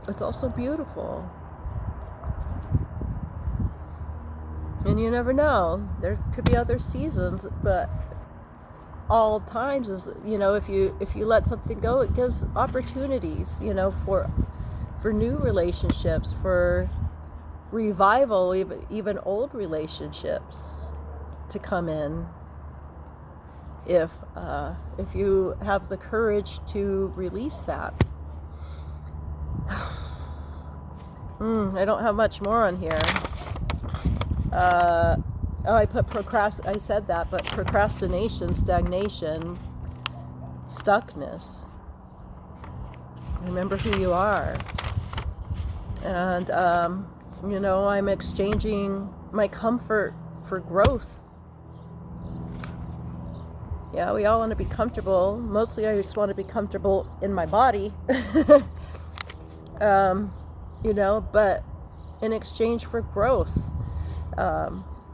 S1: it's also beautiful. And you never know. There could be other seasons, but all times is, if you let something go, it gives opportunities, for new relationships, for revival, even old relationships to come in, if you have the courage to release that. I don't have much more on here. I put I said that, but procrastination, stagnation, stuckness. Remember who you are. And, I'm exchanging my comfort for growth. Yeah, we all want to be comfortable. Mostly I just want to be comfortable in my body. But in exchange for growth.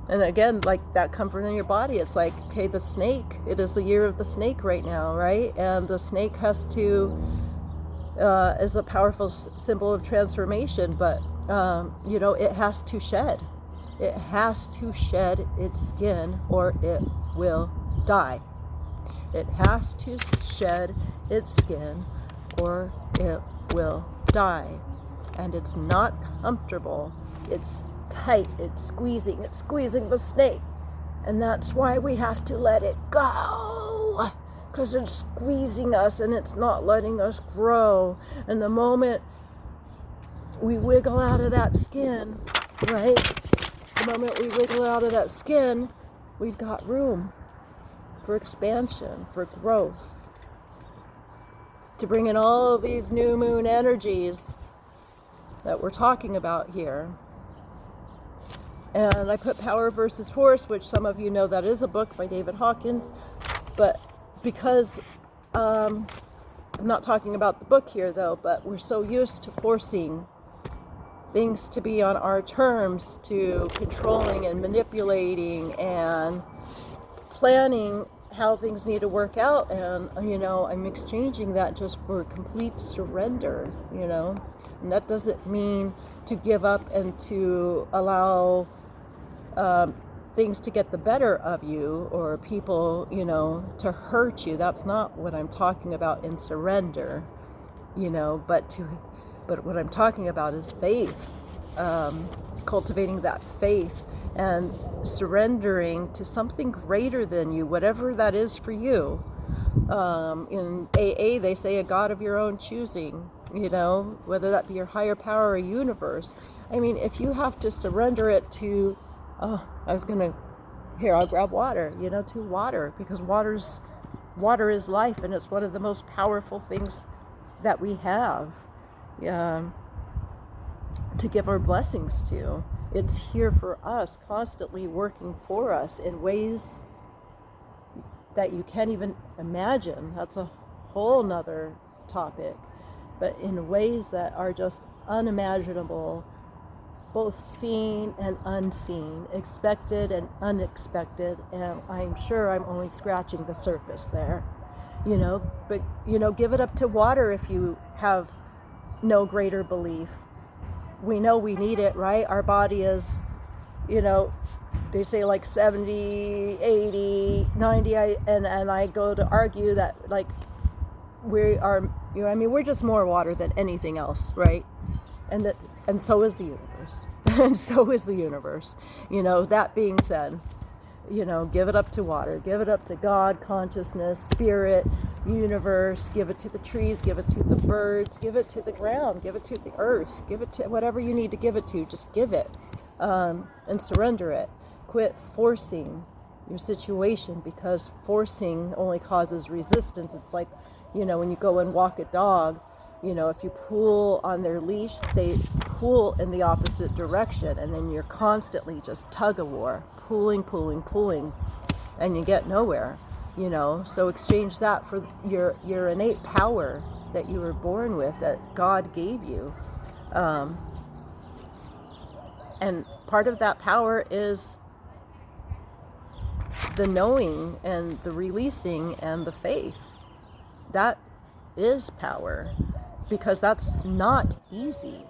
S1: And again, like that comfort in your body, it's like, okay, the snake, it is the year of the snake right now, right? And the snake has to, is a powerful symbol of transformation, but, it has to shed. It has to shed its skin or it will die. It has to shed its skin or it will die. And it's not comfortable. It's tight, it's squeezing the snake, and that's why we have to let it go, because it's squeezing us and it's not letting us grow. And the moment we wiggle out of that skin, right, we've got room for expansion, for growth, to bring in all these new moon energies that we're talking about here. And I put Power versus Force, which some of you know that is a book by David Hawkins. But because, I'm not talking about the book here though, but we're so used to forcing things to be on our terms, to controlling and manipulating and planning how things need to work out. And, I'm exchanging that just for complete surrender, And that doesn't mean to give up and to allow things to get the better of you, or people, to hurt you. That's not what I'm talking about in surrender, but what I'm talking about is faith, cultivating that faith and surrendering to something greater than you, whatever that is for you. In AA, they say a God of your own choosing, whether that be your higher power or universe. I mean, if you have to surrender it to, I'll grab water, to water, because water is life, and it's one of the most powerful things that we have to give our blessings to. It's here for us, constantly working for us in ways that you can't even imagine. That's a whole nother topic, but in ways that are just unimaginable both seen and unseen, expected and unexpected, and I'm sure I'm only scratching the surface there, but give it up to water if you have no greater belief. We know we need it, right? Our body is, they say like 70, 80, 90, and I go to argue that like we are, we're just more water than anything else, right? And so is the universe. And so is the universe. That being said, give it up to water, give it up to God, consciousness, spirit, universe, give it to the trees, give it to the birds, give it to the ground, give it to the earth, give it to whatever you need to give it to, just give it, and surrender it. Quit forcing your situation, because forcing only causes resistance. It's like, when you go and walk a dog, if you pull on their leash, they pull in the opposite direction, and then you're constantly just tug of war, pulling, and you get nowhere, So exchange that for your innate power that you were born with, that God gave you. And part of that power is the knowing and the releasing and the faith. That is power, because that's not easy.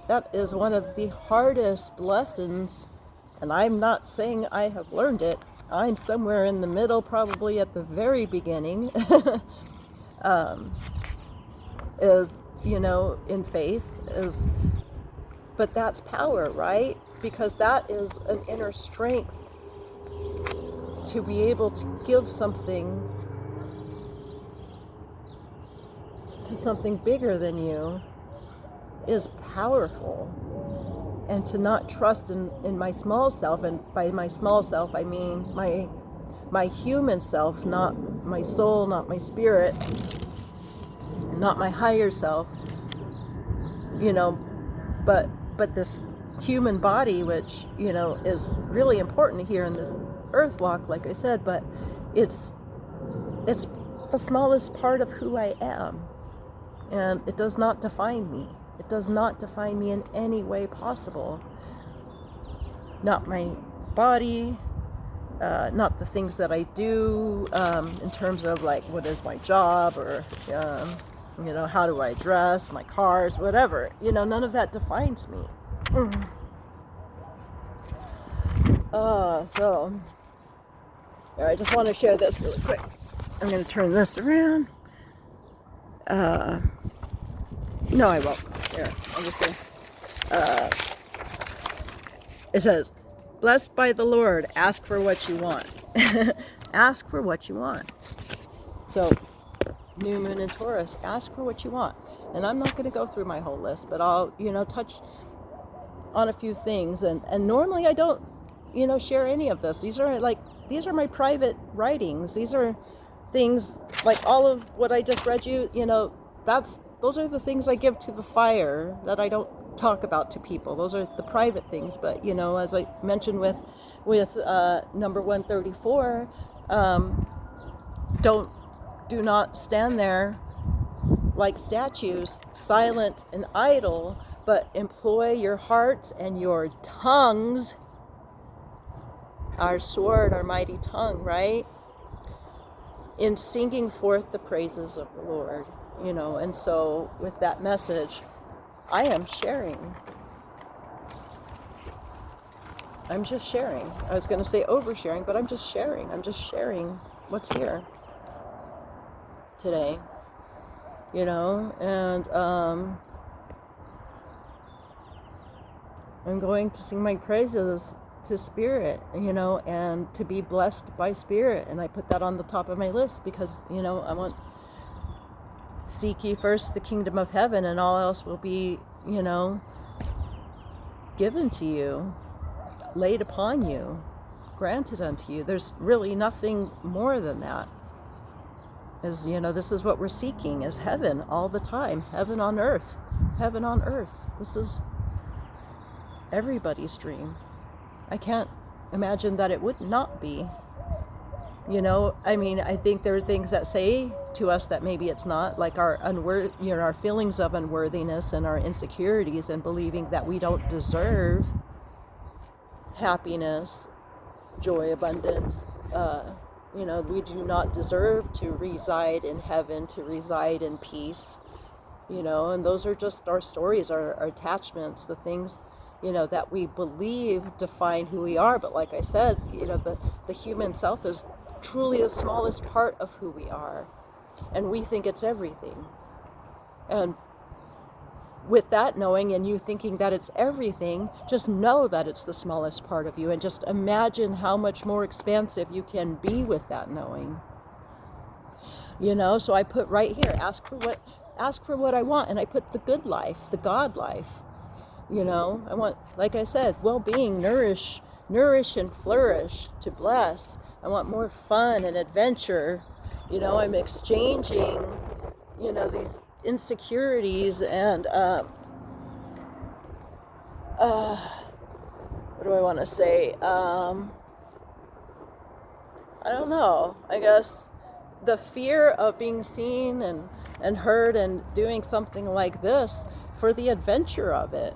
S1: That is one of the hardest lessons, and I'm not saying I have learned it. I'm somewhere in the middle, probably at the very beginning, is, in faith, but that's power, right? Because that is an inner strength to be able to give something to something bigger than you is powerful. And to not trust in my small self, and by my small self I mean my human self, not my soul, not my spirit, not my higher self, but this human body, which is really important here in this earth walk, like I said, but it's the smallest part of who I am, and it does not define me. It does not define me in any way possible. Not my body, not the things that I do, in terms of like, what is my job, or, how do I dress, my cars, whatever. None of that defines me. So, I just want to share this really quick. I'm going to turn this around. No, I won't. Here, I'll just say. It says, "Blessed by the Lord, ask for what you want." Ask for what you want. So, new moon in Taurus, ask for what you want. And I'm not going to go through my whole list, but I'll, touch on a few things. And normally I don't, share any of this. These are my private writings. These are things, like all of what I just read you, those are the things I give to the fire, that I don't talk about to people. Those are the private things. But, as I mentioned with number 134, do not stand there like statues, silent and idle, but employ your hearts and your tongues, our sword, our mighty tongue, right? In singing forth the praises of the Lord, and so with that message, I am sharing. I'm just sharing. I was going to say oversharing, but I'm just sharing. I'm just sharing what's here today, and I'm going to sing my praises to spirit, and to be blessed by spirit. And I put that on the top of my list because, I want, seek ye first the kingdom of heaven, and all else will be, given to you, laid upon you, granted unto you. There's really nothing more than that. As this is what we're seeking, is heaven all the time. Heaven on earth. Heaven on earth. This is everybody's dream. I can't imagine that it would not be. I mean, I think there are things that say to us that maybe it's not, like our our feelings of unworthiness and our insecurities, and believing that we don't deserve happiness, joy, abundance. We do not deserve to reside in heaven, to reside in peace. And those are just our stories, our attachments, the things, that we believe define who we are. But like I said, the human self is truly the smallest part of who we are. And we think it's everything. And with that knowing, and you thinking that it's everything, just know that it's the smallest part of you, and just imagine how much more expansive you can be with that knowing. So I put right here, ask for what I want, and I put the good life, the God life. I want, like I said, well-being, nourish and flourish, to bless. I want more fun and adventure. I'm exchanging, these insecurities and what do I want to say? I don't know. I guess the fear of being seen and heard and doing something like this for the adventure of it,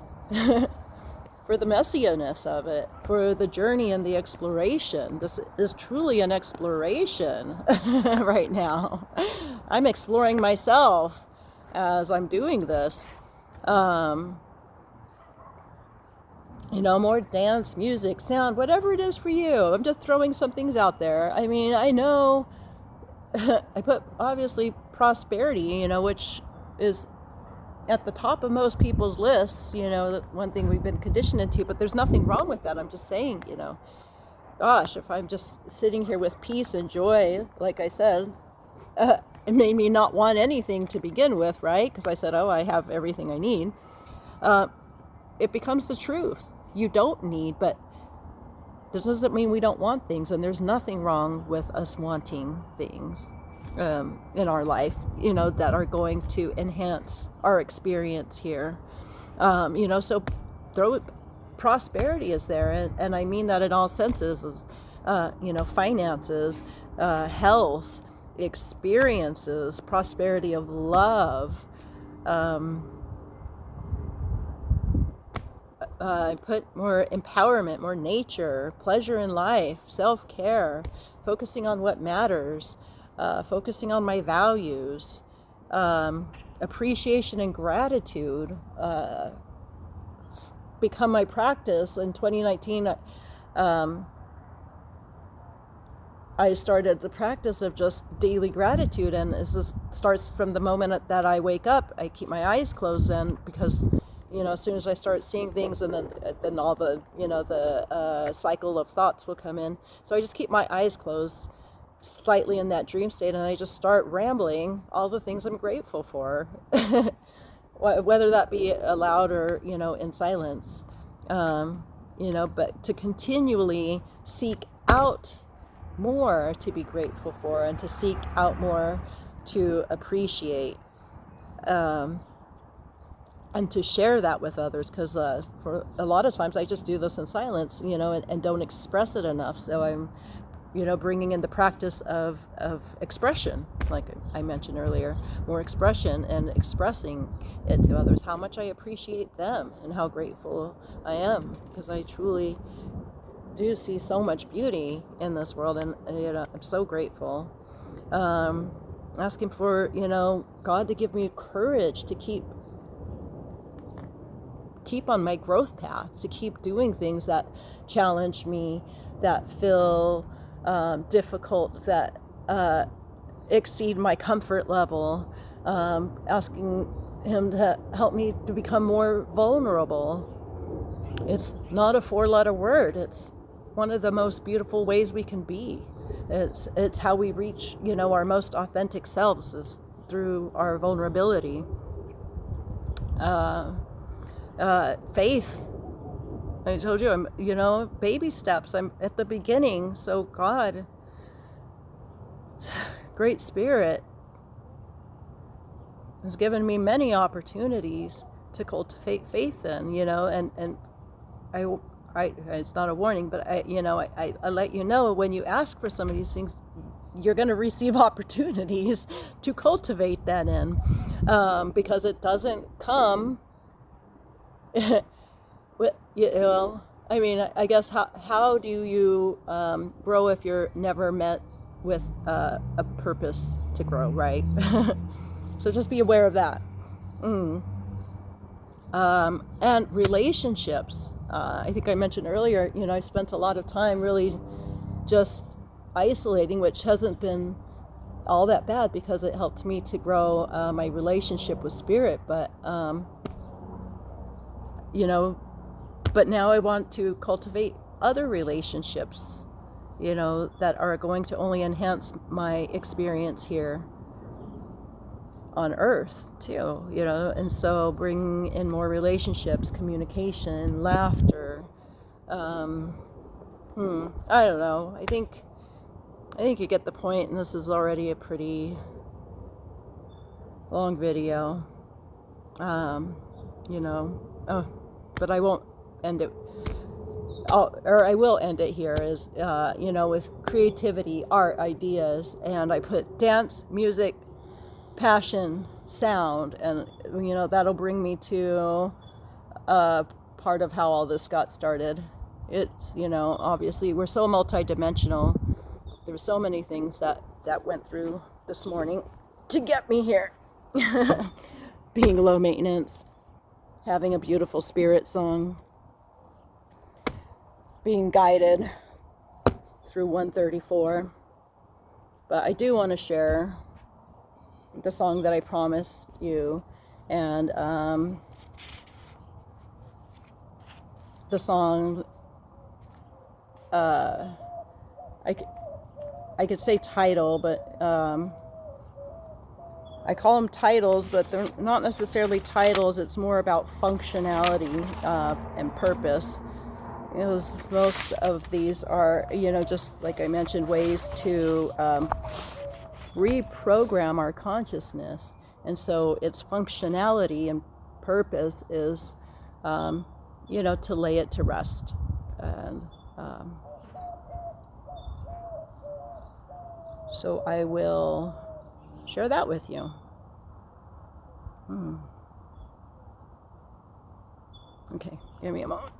S1: for the messiness of it, for the journey and the exploration. This is truly an exploration right now. I'm exploring myself as I'm doing this. More dance, music, sound, whatever it is for you. I'm just throwing some things out there. I mean, I know I put obviously prosperity, which is at the top of most people's lists, the one thing we've been conditioned into, but there's nothing wrong with that. I'm just saying, gosh, if I'm just sitting here with peace and joy, like I said, it made me not want anything to begin with, right? Because I said, I have everything I need. It becomes the truth. You don't need, but this doesn't mean we don't want things, and there's nothing wrong with us wanting things in our life, that are going to enhance our experience here. So prosperity is there, and I mean that in all senses, finances, health, experiences, prosperity of love. I put more empowerment, more nature, pleasure in life, self-care, focusing on what matters, focusing on my values, appreciation and gratitude become my practice. In 2019, I started the practice of just daily gratitude, and this starts from the moment that I wake up. I keep my eyes closed then, because as soon as I start seeing things, and then all the the cycle of thoughts will come in. So I just keep my eyes closed, slightly in that dream state, and I just start rambling all the things I'm grateful for, whether that be aloud or in silence. But to continually seek out more to be grateful for, and to seek out more to appreciate. And to share that with others, because for a lot of times I just do this in silence, and don't express it enough. So I'm, bringing in the practice of expression, like I mentioned earlier, more expression, and expressing it to others, how much I appreciate them and how grateful I am, because I truly do see so much beauty in this world, and I'm so grateful. Asking for, God to give me courage to keep on my growth path, to keep doing things that challenge me, that feel difficult, that exceed my comfort level. Asking Him to help me to become more vulnerable. It's not a 4-letter word. It's one of the most beautiful ways we can be. It's how we reach, our most authentic selves, is through our vulnerability. Faith. I told you, I'm, baby steps. I'm at the beginning. So God, Great Spirit, has given me many opportunities to cultivate faith in, and right? It's not a warning, but I let you know when you ask for some of these things, you're going to receive opportunities to cultivate that in, because it doesn't come I mean, I guess how do you grow if you're never met with a purpose to grow, right? So just be aware of that. And relationships. I think I mentioned earlier, I spent a lot of time really just isolating, which hasn't been all that bad because it helped me to grow my relationship with spirit. But, but now I want to cultivate other relationships, that are going to only enhance my experience here on earth too, and so bring in more relationships, communication, laughter. I don't know. I think you get the point, and this is already a pretty long video. But I won't end it. Or I will end it here is, with creativity, art, ideas, and I put dance, music, passion, sound, and that'll bring me to part of how all this got started. It's obviously we're so multidimensional. There were so many things that went through this morning to get me here. Being low maintenance, having a beautiful spirit song, being guided through 134. But I do want to share the song that I promised you, and the song, I could say title, but I call them titles, but they're not necessarily titles. It's more about functionality and purpose. Because most of these are, just like I mentioned, ways to reprogram our consciousness. And so its functionality and purpose is, to lay it to rest. And so I will share that with you. Okay, give me a moment.